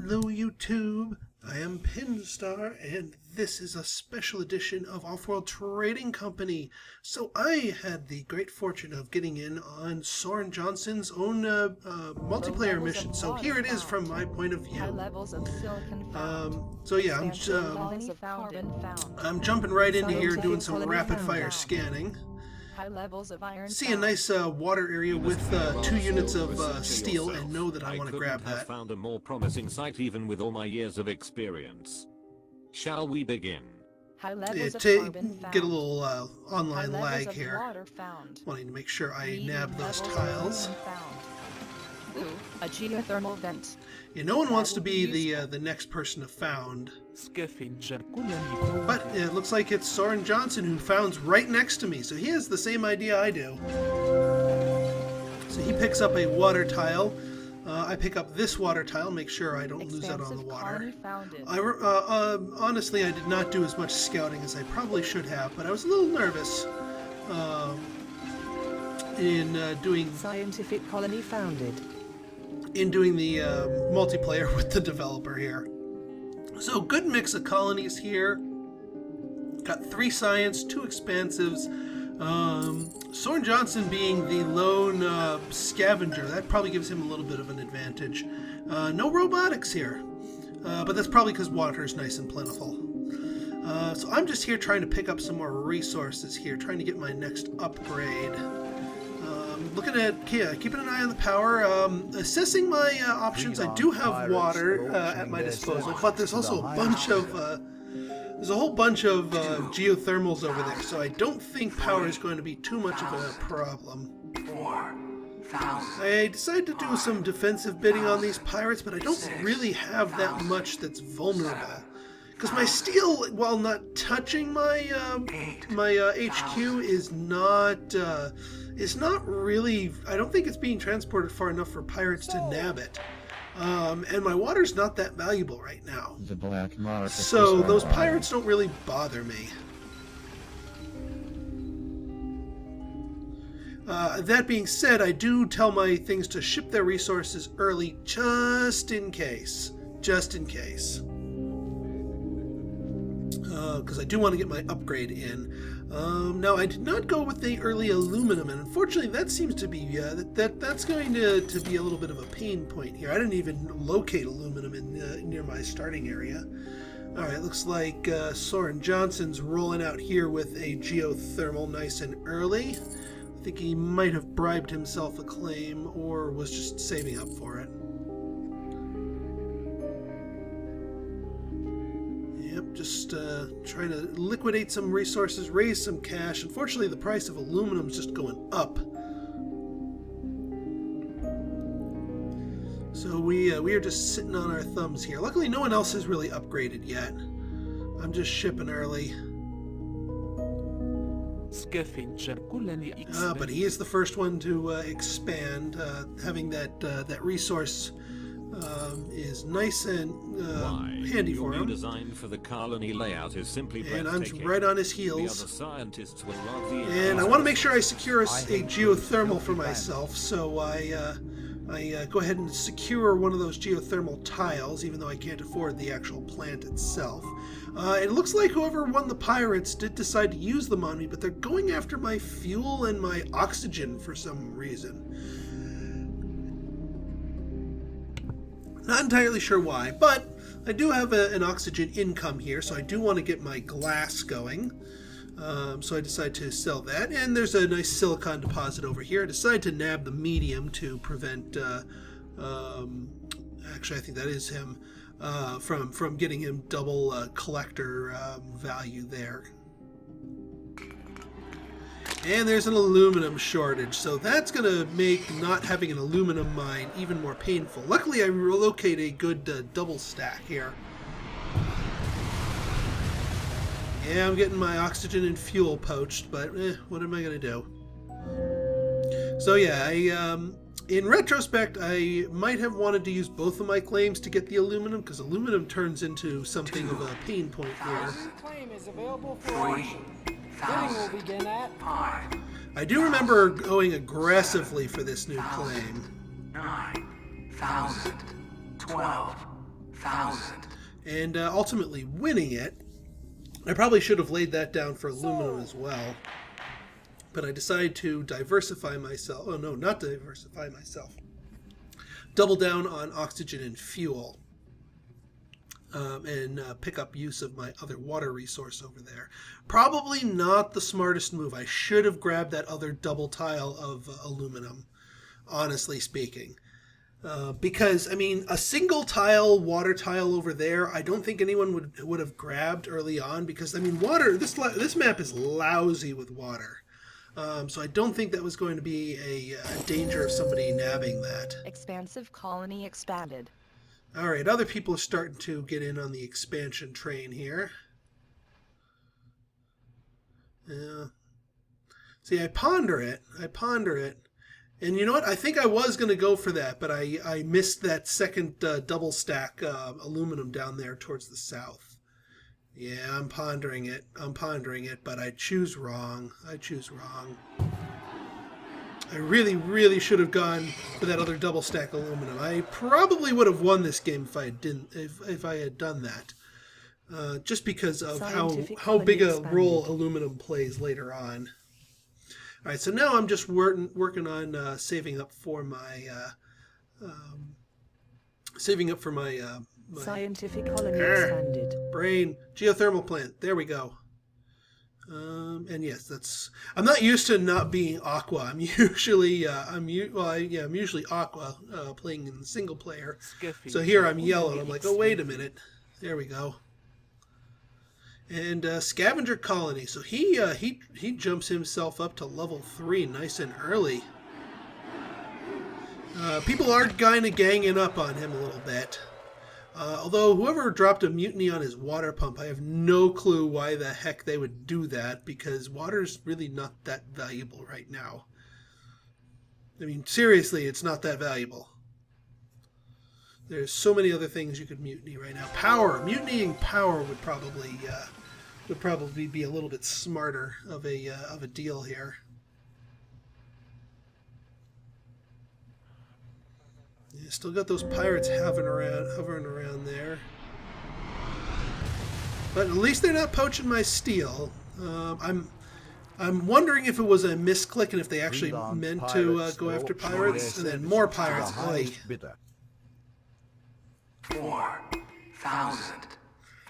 Hello YouTube, I am Pinstar and this is a special edition of Offworld Trading Company. So I had the great fortune of getting in on Soren Johnson's own multiplayer mission. So here it is from my point of view. So yeah, I'm jumping right into here doing some rapid fire scanning. See a nice water area with 2 units of steel and know that I want to grab that. I found a more promising site even with all my years of experience. Shall we begin? Get a little online lag here. Wanting to make sure I nab those tiles. Ooh, a geothermal vent. Yeah, no one wants to be the next person to found. But it looks like it's Soren Johnson who founds right next to me, so he has the same idea I do. So he picks up a water tile. I pick up this water tile, make sure I don't lose out on the water. Honestly, I did not do as much scouting as I probably should have, but I was a little nervous in doing scientific colony founded. In doing the multiplayer with the developer here. So good mix of colonies here. Got 3 science, 2 expansives. Soren Johnson being the lone scavenger, that probably gives him a little bit of an advantage. No robotics here, but that's probably because water is nice and plentiful. So I'm just here trying to pick up some more resources here, trying to get my next upgrade. Looking at keeping an eye on the power, assessing my options. I do have water at my disposal, but there's also a bunch of there's a whole bunch of geothermals over there, so I don't think power is going to be too much of a problem. I decided to do some defensive bidding on these pirates, but I don't really have that much that's vulnerable. Because my steel, while not touching my HQ, is not really. I don't think it's being transported far enough for pirates to nab it. And my water's not that valuable right now. The black market. So those pirates don't really bother me. That being said, I do tell my things to ship their resources early, just in case. Just in case. Because I do want to get my upgrade in. Now, I did not go with the early aluminum, and unfortunately that seems to be, that's going to be a little bit of a pain point here. I didn't even locate aluminum in near my starting area. Alright, looks like Soren Johnson's rolling out here with a geothermal nice and early. I think he might have bribed himself a claim, or was just saving up for it. Just trying to liquidate some resources, raise some cash. Unfortunately, the price of aluminum is just going up. So we are just sitting on our thumbs here. Luckily, no one else has really upgraded yet. I'm just shipping early. But he is the first one to expand. Having that resource is nice and handy for him. Design for the colony layout is simply and I'm right on his heels. The other scientists will love the and I want to make sure I secure a geothermal for myself, so I go ahead and secure one of those geothermal tiles, even though I can't afford the actual plant itself. It looks like whoever won the pirates did decide to use them on me, but they're going after my fuel and my oxygen for some reason. Not entirely sure why, but I do have an oxygen income here, so I do want to get my glass going. So I decide to sell that, and there's a nice silicon deposit over here. I decide to nab the medium to prevent, actually I think that is him, from getting him double collector value there. And there's an aluminum shortage, so that's going to make not having an aluminum mine even more painful. Luckily, I relocate a good double stack here. Yeah, I'm getting my oxygen and fuel poached, but what am I going to do? So yeah, in retrospect, I might have wanted to use both of my claims to get the aluminum, because aluminum turns into something of a pain point here. Claim is available for auction. Bidding will begin at 5. I do remember going aggressively for this new claim. 9,000, 12,000, and ultimately winning it. I probably should have laid that down for aluminum as well, but I decided to diversify myself. Oh no, not diversify myself. Double down on oxygen and fuel, and pick up use of my other water resource over there. Probably not the smartest move. I should have grabbed that other double tile of aluminum, honestly speaking. Because, I mean, a single tile, water tile over there, I don't think anyone would have grabbed early on because, I mean, water, this map is lousy with water. So I don't think that was going to be a danger of somebody nabbing that. Expansive colony expanded. All right, other people are starting to get in on the expansion train here. Yeah. See, I ponder it. And you know what? I think I was going to go for that, but I missed that second double stack aluminum down there towards the south. Yeah, I'm pondering it, but I choose wrong. I really, really should have gone for that other double stack aluminum. I probably would have won this game if I had done that. Just because of how big a role aluminum plays later on. All right, so now I'm just working on saving up for my Scientific colony expanded. brain geothermal plant. There we go. And yes, I'm not used to not being aqua. I'm usually I'm usually aqua playing in single player. So here I'm yellow. I'm like, oh wait a minute. There we go. And scavenger colony. So he jumps himself up to level 3 nice and early. People are kind of ganging up on him a little bit. Although whoever dropped a mutiny on his water pump, I have no clue why the heck they would do that, because water's really not that valuable right now. I mean, seriously, it's not that valuable. There's so many other things you could mutiny right now. Power, mutinying power would probably be a little bit smarter of a deal here. Yeah, still got those pirates hovering around there. But at least they're not poaching my steel. I'm wondering if it was a misclick and if they actually meant to go after pirates, and then more pirates. Oy. 4,000.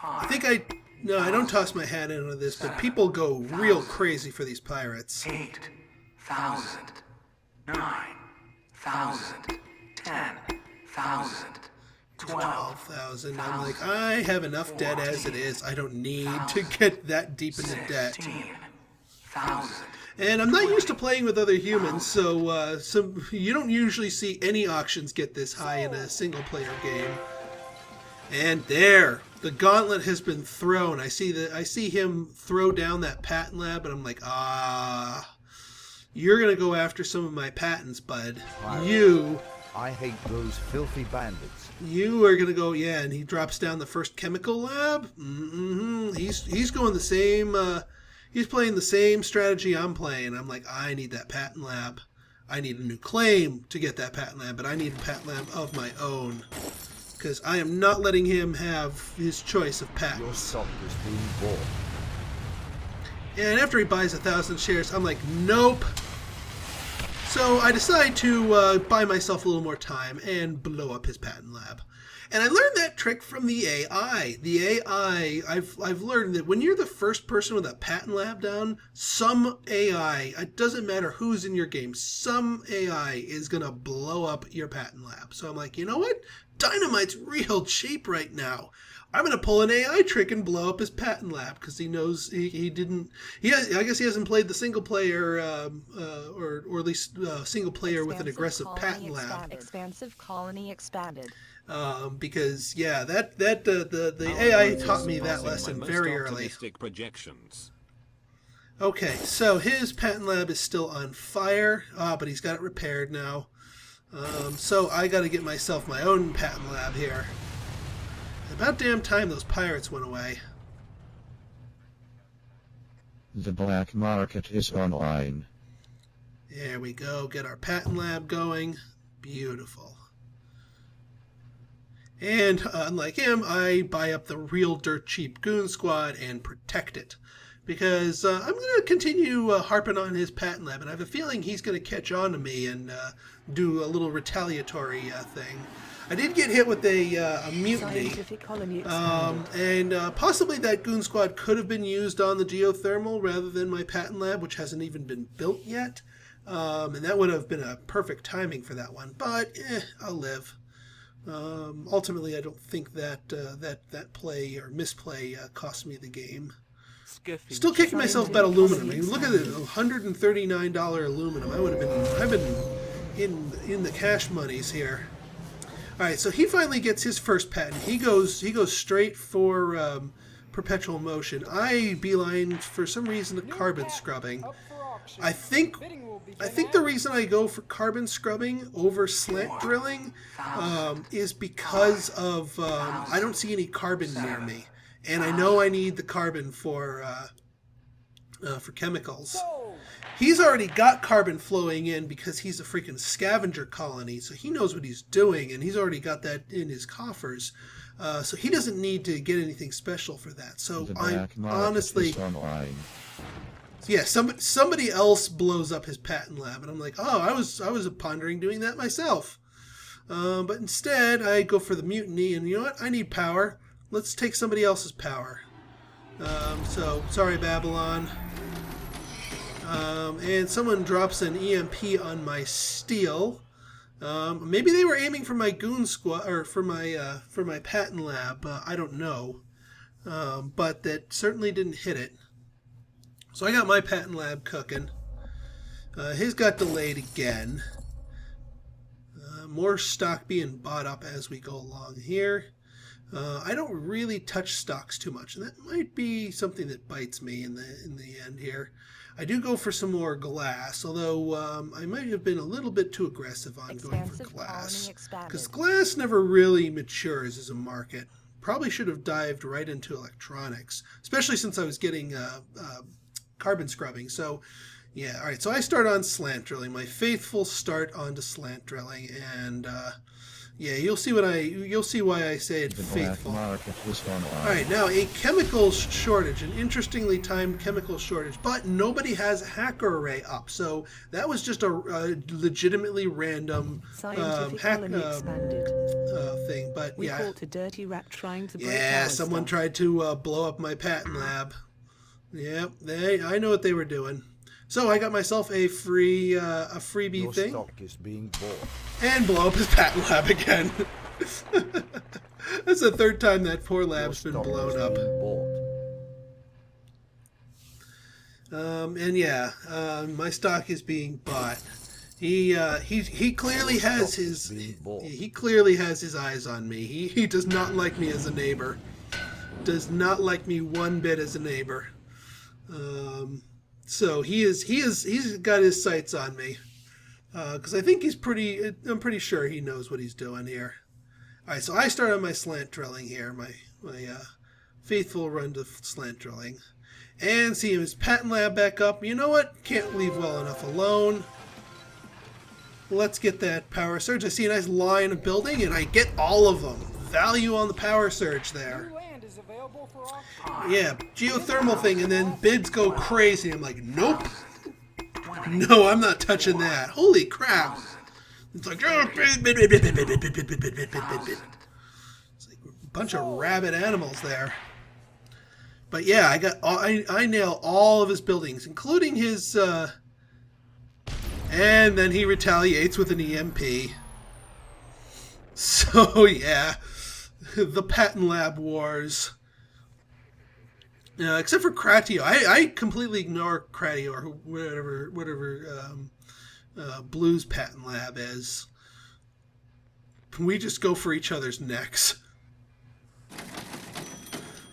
I think I don't toss my hat in on this, but people go real crazy for these pirates. 8,000. 9,000. 10,000. 12,000. I'm like, I have enough debt as it is. I don't need to get that deep into debt. 16,000. And I'm not used to playing with other humans, so you don't usually see any auctions get this high in a single-player game. And there, the gauntlet has been thrown. I see him throw down that patent lab, and I'm like, you're gonna go after some of my patents, bud. I hate those filthy bandits. You are gonna go, yeah. And he drops down the first chemical lab. He's going the same. He's playing the same strategy I'm playing. I'm like, I need that patent lab. I need a new claim to get that patent lab, but I need a patent lab of my own. Because I am not letting him have his choice of patents. Your stock is being bought. And after he buys 1,000 shares, I'm like, nope. So I decide to buy myself a little more time and blow up his patent lab. And I learned that trick from the AI. The AI, I've learned that when you're the first person with a patent lab down, some AI, it doesn't matter who's in your game, some AI is going to blow up your patent lab. So I'm like, you know what? Dynamite's real cheap right now. I'm going to pull an AI trick and blow up his patent lab because he knows I guess he hasn't played the single player, or at least single player with an aggressive patent lab. Expansive colony expanded. Because yeah, the AI taught me that lesson very early. Projections. Okay, so his patent lab is still on fire, but he's got it repaired now. So I got to get myself my own patent lab here. About damn time those pirates went away. The black market is online. There we go. Get our patent lab going. Beautiful. And unlike him, I buy up the real dirt cheap goon squad and protect it. Because I'm going to continue harping on his patent lab, and I have a feeling he's going to catch on to me and do a little retaliatory thing. I did get hit with a mutiny, Scientific colony expanded. and possibly that goon squad could have been used on the geothermal rather than my patent lab, which hasn't even been built yet. And that would have been a perfect timing for that one, but I'll live. Ultimately, I don't think that that play or misplay cost me the game. Still kicking myself about aluminum. I mean, look at it, $139 aluminum. I've been in the cash monies here. All right, so he finally gets his first patent. He goes straight for perpetual motion. I beeline for some reason to carbon scrubbing. Up for auction. I think the reason I go for carbon scrubbing over slant drilling is because of I don't see any carbon near me, and I know I need the carbon for chemicals. He's already got carbon flowing in because he's a freaking scavenger colony, so he knows what he's doing, and he's already got that in his coffers. So he doesn't need to get anything special for that. So The I'm black market honestly, is online. yeah, somebody else blows up his patent lab, and I'm like, oh, I was pondering doing that myself. But instead, I go for the mutiny, and you know what? I need power. Let's take somebody else's power. So sorry, Babylon. And someone drops an EMP on my steel. Maybe they were aiming for my goon squad or for my patent lab. I don't know, but that certainly didn't hit it. So I got my patent lab cooking. His got delayed again. More stock being bought up as we go along here. I don't really touch stocks too much, and that might be something that bites me in the end here. I do go for some more glass, although I might have been a little bit too aggressive on going for Expansive glass. colony expanded. Because glass never really matures as a market. Probably should have dived right into electronics, especially since I was getting carbon scrubbing. So, yeah, all right. So I start on slant drilling, my faithful start onto slant drilling, and yeah, you'll see why I say it The black faithful. market is online. All right, now a chemical shortage, an interestingly timed chemical shortage, but nobody has a hacker array up, so that was just a legitimately random Scientific hack colony expanded. thing. But We yeah, caught a dirty rat trying to break yeah, power someone stuff. tried to blow up my patent lab. Yep, I know what they were doing. So I got myself a freebie Your thing. stock is being bought. And blow up his patent lab again. That's the third time that poor Your lab's been stock is blown up. being bought. And yeah, my stock is being bought. He clearly has his eyes on me. He does not like me as a neighbor. Does not like me one bit as a neighbor. So he's got his sights on me. Because I think I'm pretty sure he knows what he's doing here. All right, so I start on my slant drilling here, my faithful run to slant drilling. And see his patent lab back up. You know what? Can't leave well enough alone. Let's get that power surge. I see a nice line of building, and I get all of them. Value on the power surge there. New land is available for auction. Yeah, geothermal thing, and then bids go crazy. I'm like, nope. No, I'm not touching that. Holy crap. It's like, it's like a bunch of rabid animals there. But yeah, I nail all of his buildings, including his, and then he retaliates with an EMP. So yeah, the patent lab wars. Except for Kratio. I completely ignore Kratio or whatever Blue's patent lab is. We just go for each other's necks.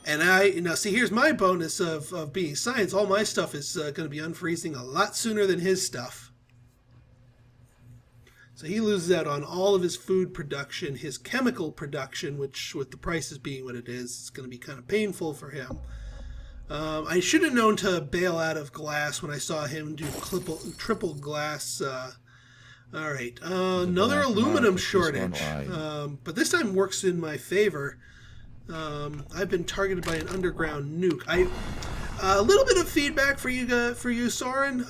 And now see, here's my bonus of being science. All my stuff is going to be unfreezing a lot sooner than his stuff. So he loses out on all of his food production, his chemical production, which with the prices being what it is, it's going to be kind of painful for him. I should have known to bail out of glass when I saw him do triple glass All right, another black aluminum market is shortage, online. but this time works in my favor. I've been targeted by an underground nuke. A little bit of feedback for you, Soren.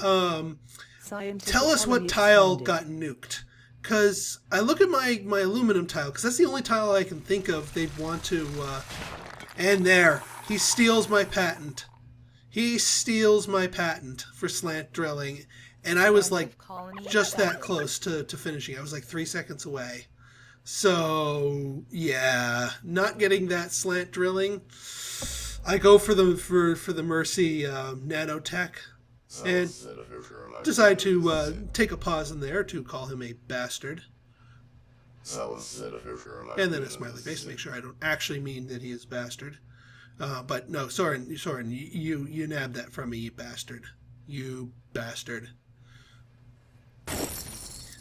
Scientific Tell us what colony tile expanded. got nuked. Because I look at my aluminum tile, because that's the only tile I can think of they'd want to... and there, he steals my patent. He steals my patent for slant drilling. And I was like Colony just that expanded. close to finishing. I was like 3 seconds away. So, yeah, not getting that slant drilling. I go for the Mercy nanotech. And decide to take a pause in there to call him a bastard. And then a smiley face to make sure I don't actually mean that he is bastard. But no, Soren, you nabbed that from me, you bastard. You bastard.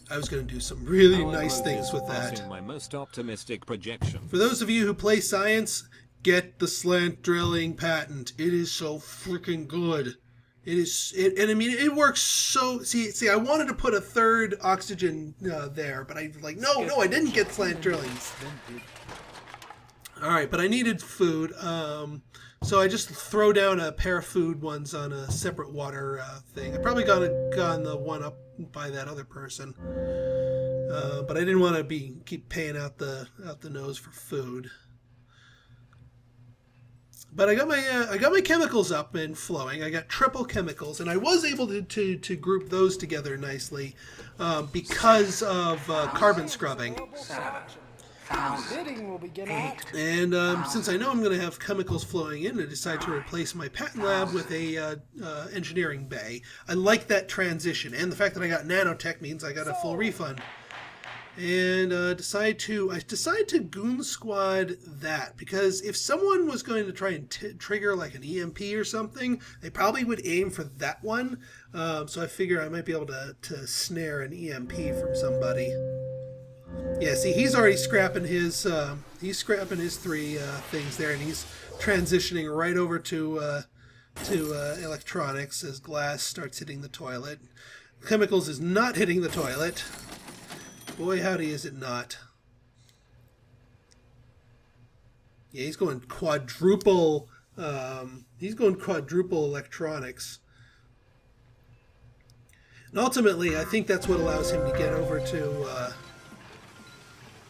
I was going to do some really nice things with that. Passing my most optimistic projection. For those of you who play science, get the slant drilling patent. It is so freaking good. It is, and I mean, it works so. See, I wanted to put a third oxygen there, but I like, no, I didn't get slant drilling. All right, but I needed food, so I just throw down a pair of food ones on a separate water thing. I probably gone the one up by that other person, but I didn't want to keep paying out the nose for food. But I got my chemicals up and flowing. I got triple chemicals, and I was able to group those together nicely because of carbon scrubbing. Bidding will begin at And since I know I'm going to have chemicals flowing in, I decided to replace my patent lab with a engineering bay. I like that transition, and the fact that I got nanotech means I got a full refund. And decide to goon squad that, because if someone was going to try and trigger like an EMP or something, they probably would aim for that one. So I figure I might be able to snare an EMP from somebody. Yeah, see, he's already scrapping his three things there, and he's transitioning right over to electronics as glass starts hitting the toilet. Chemicals is not hitting the toilet. Boy, howdy, is it not. Yeah, he's going quadruple electronics. And ultimately, I think that's what allows him to get over to...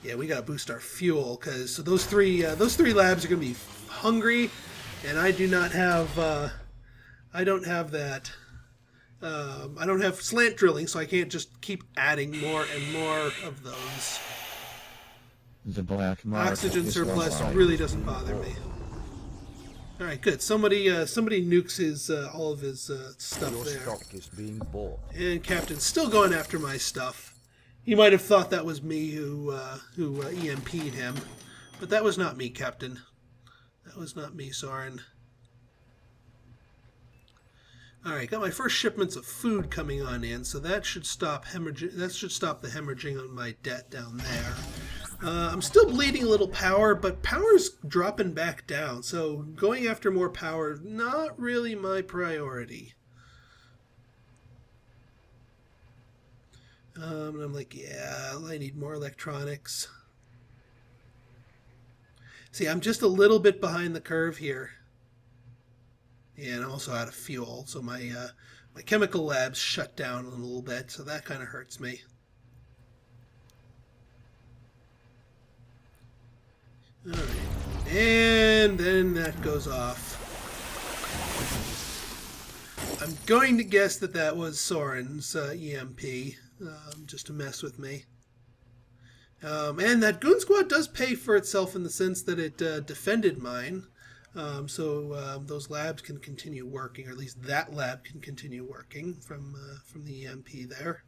yeah, we got to boost our fuel, because those three labs are going to be hungry, and I do not have... I don't have that... I don't have slant drilling, so I can't just keep adding more and more of those. The black market Oxygen is surplus online. really doesn't bother me. All right, good. Somebody nukes his all of his stuff Your there, stock is being bought. and Captain's still going after my stuff. He might have thought that was me who EMP'd him, but that was not me, Captain. That was not me, Soren. All right, got my first shipments of food coming on in, so that should stop hemorrhaging. That should stop the hemorrhaging on my debt down there. I'm still bleeding a little power, but power's dropping back down. So going after more power, not really my priority. And I'm like, yeah, I need more electronics. See, I'm just a little bit behind the curve here. Yeah, and I'm also out of fuel, so my chemical lab's shut down a little bit, so that kind of hurts me. All right, and then that goes off. I'm going to guess that was Soren's EMP, just to mess with me. And that Goon Squad does pay for itself in the sense that it defended mine. So those labs can continue working, or at least that lab can continue working from the EMP there.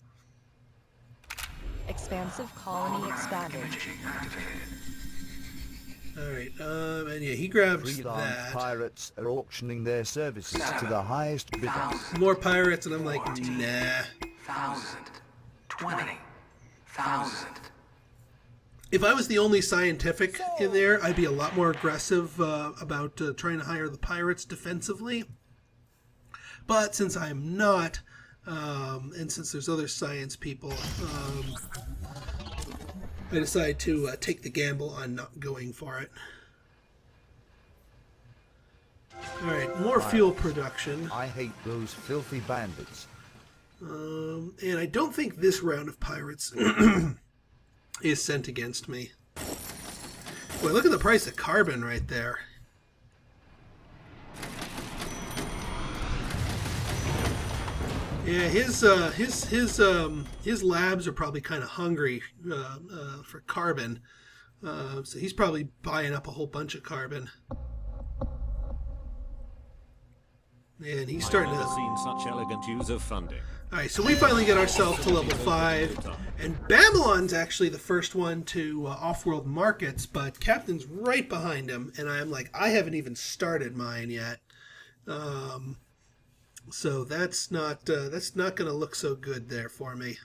Expansive colony expanded. All right, and yeah, he grabs Freelance that. pirates are auctioning their services to the highest bidder. More pirates, and I'm like, nah. 1,000, 20,000. If I was the only scientific in there, I'd be a lot more aggressive about trying to hire the pirates defensively. But since I'm not, And since there's other science people, I decided to take the gamble on not going for it. Alright, more fuel production. I hate those filthy bandits. And I don't think this round of pirates is sent against me. Boy, look at the price of carbon right there. Yeah, his labs are probably kind of hungry for carbon, so he's probably buying up a whole bunch of carbon. And he's starting I've to. never seen such elegant use of funding. All right, so we finally get ourselves to level 5, and Babylon's actually the first one to Offworld Markets, but Captain's right behind him, and I'm like, I haven't even started mine yet. So that's not going to look so good there for me.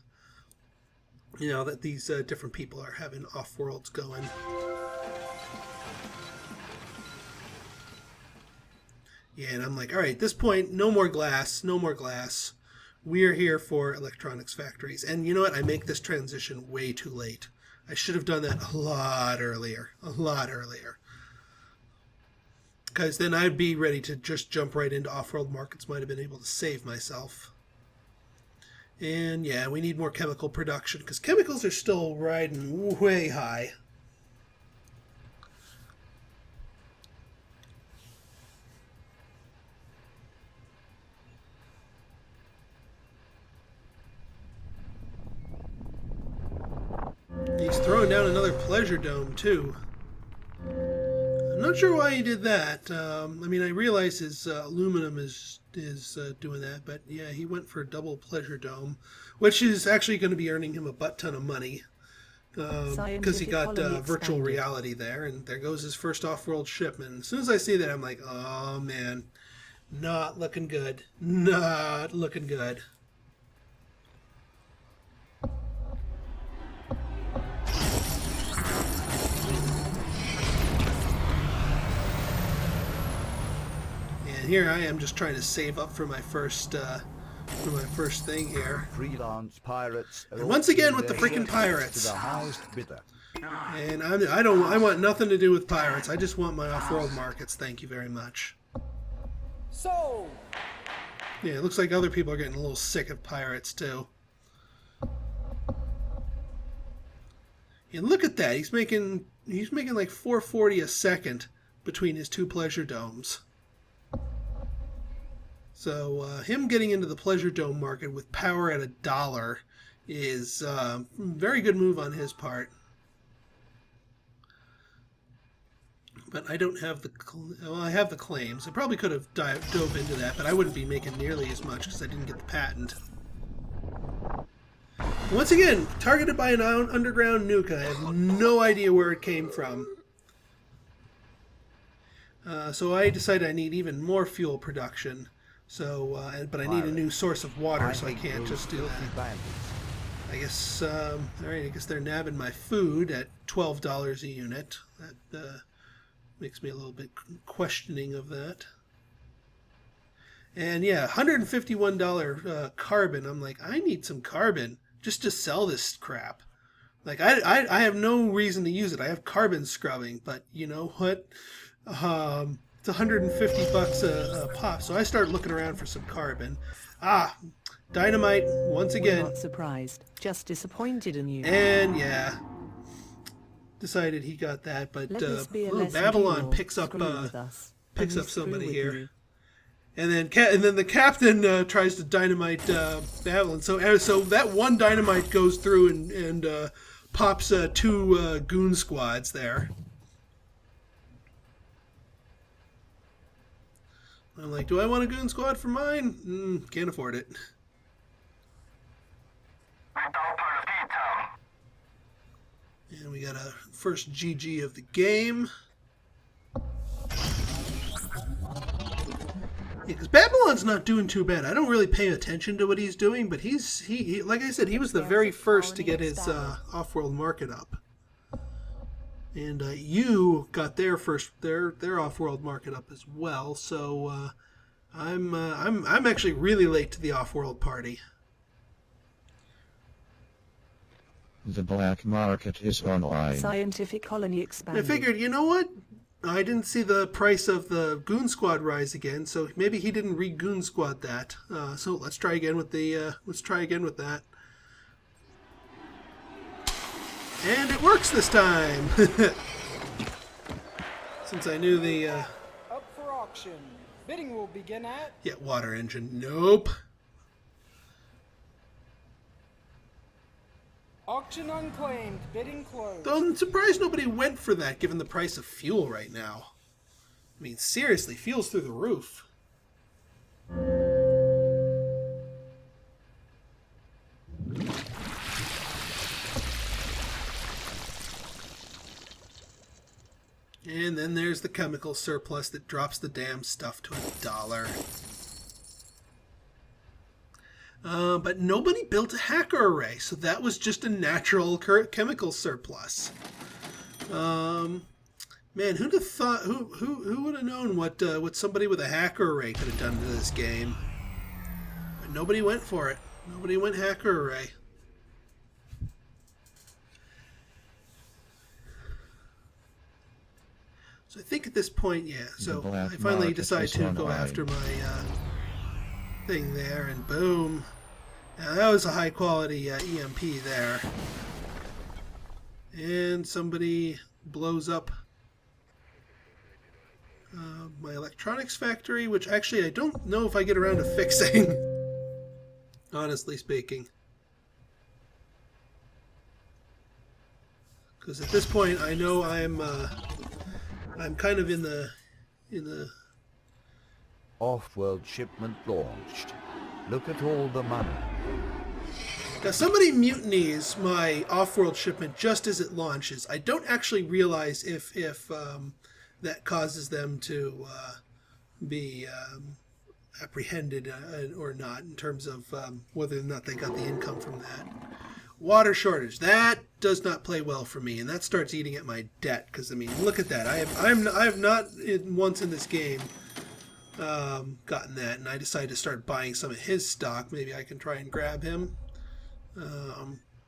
You know, that these different people are having off-worlds going. Yeah, and I'm like, all right, at this point, no more glass, no more glass. We are here for electronics factories. And you know what? I make this transition way too late. I should have done that a lot earlier. A lot earlier. Because then I'd be ready to just jump right into off-world markets. Might have been able to save myself. And yeah, we need more chemical production because chemicals are still riding way high. He's throwing down another pleasure dome too. I'm not sure why he did that. I mean, I realize his aluminum is doing that, but yeah, he went for a double pleasure dome, which is actually going to be earning him a butt ton of money because he got virtual reality there, and there goes his first off-world shipment. As soon as I see that, I'm like, oh man, not looking good, not looking good. Here I am just trying to save up for my first thing here. Freelance pirates. And once again with the freaking pirates. To the highest bidder. And I want nothing to do with pirates. I just want my off-world markets. Thank you very much. So. Yeah, it looks like other people are getting a little sick of pirates too. And look at that. He's making like 440 a second between his two pleasure domes. So him getting into the pleasure dome market with power at $1 is a very good move on his part. But I don't have I have the claims. I probably could have dove into that, but I wouldn't be making nearly as much because I didn't get the patent. Once again, targeted by an underground nuke. I have no idea where it came from. So I decided I need even more fuel production. So, but I need a new source of water, so I can't just do that. I guess, all right, I guess they're nabbing my food at $12 a unit. That makes me a little bit questioning of that. And yeah, $151 carbon. I'm like, I need some carbon just to sell this crap. Like, I have no reason to use it. I have carbon scrubbing, but you know what? It's $150 a pop, so I start looking around for some carbon. Ah, dynamite once again. We're not surprised, just disappointed in you. And yeah, decided he got that, but Babylon picks up somebody here, and then the captain tries to dynamite Babylon. So that one dynamite goes through and pops two goon squads there. I'm like, do I want a goon squad for mine? Can't afford it. And we got a first GG of the game. Yeah, because Babylon's not doing too bad. I don't really pay attention to what he's doing, but he like I said, he was the very first to get his off-world market up. And you got their off-world market up as well. So I'm actually really late to the off-world party. The black market is online. Scientific colony I expanded. figured, you know what? I didn't see the price of the Goon Squad rise again, so maybe he didn't re-Goon Squad that. So let's try again with the. Let's try again with that. And it works this time. Since I knew the. Up for auction. Bidding will begin at Yeah, water engine. Nope. auction unclaimed. Bidding closed. Though I'm surprised nobody went for that, given the price of fuel right now. I mean, seriously, fuel's through the roof. And then there's the chemical surplus that drops the damn stuff to $1. But nobody built a hacker array, so that was just a natural chemical surplus. Man, who'd have thought? Who would have known what somebody with a hacker array could have done to this game? But nobody went for it. Nobody went hacker array. So I think at this point, yeah. So I finally decide to go after my thing there, and boom. Now that was a high quality EMP there. And somebody blows up my electronics factory, which actually I don't know if I get around to fixing, honestly speaking. Because at this point I know I'm kind of in the Offworld shipment launched. Look at all the money. Now somebody mutinies my off-world shipment just as it launches. I don't actually realize if that causes them to be apprehended or not, in terms of whether or not they got the income from that. Water shortage, that does not play well for me, and that starts eating at my debt. Because I mean, look at that. I have not once in this game gotten that, and I decided to start buying some of his stock. Maybe I can try and grab him.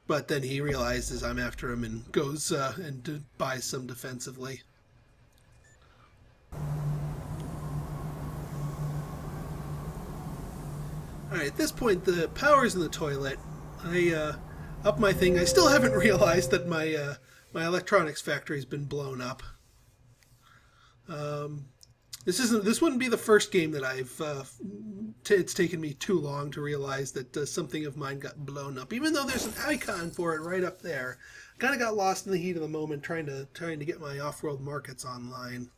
But then he realizes I'm after him and goes and buys some defensively. Alright, at this point the power's in the toilet. I up my thing. I still haven't realized that my my electronics factory's been blown up. This wouldn't be the first game that I've it's taken me too long to realize that something of mine got blown up, even though there's an icon for it right up there. Kind of got lost in the heat of the moment trying to get my off-world markets online.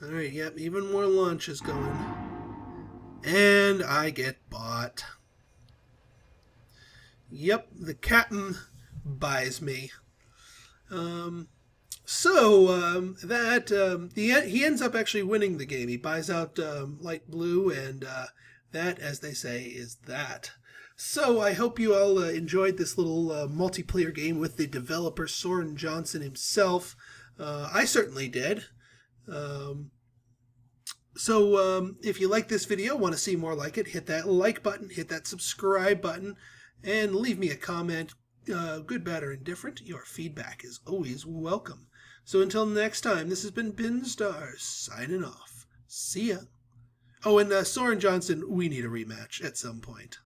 Alright, yep, even more launches going. And I get bought. Yep, the captain buys me. He ends up actually winning the game. He buys out Light Blue, and that, as they say, is that. So I hope you all enjoyed this little multiplayer game with the developer Soren Johnson himself. I certainly did. If you like this video, want to see more like it, hit that like button, hit that subscribe button, and leave me a comment. Good, bad, or indifferent. Your feedback is always welcome. So until next time, this has been Bin Stars signing off. See ya. Oh, and Soren Johnson, we need a rematch at some point.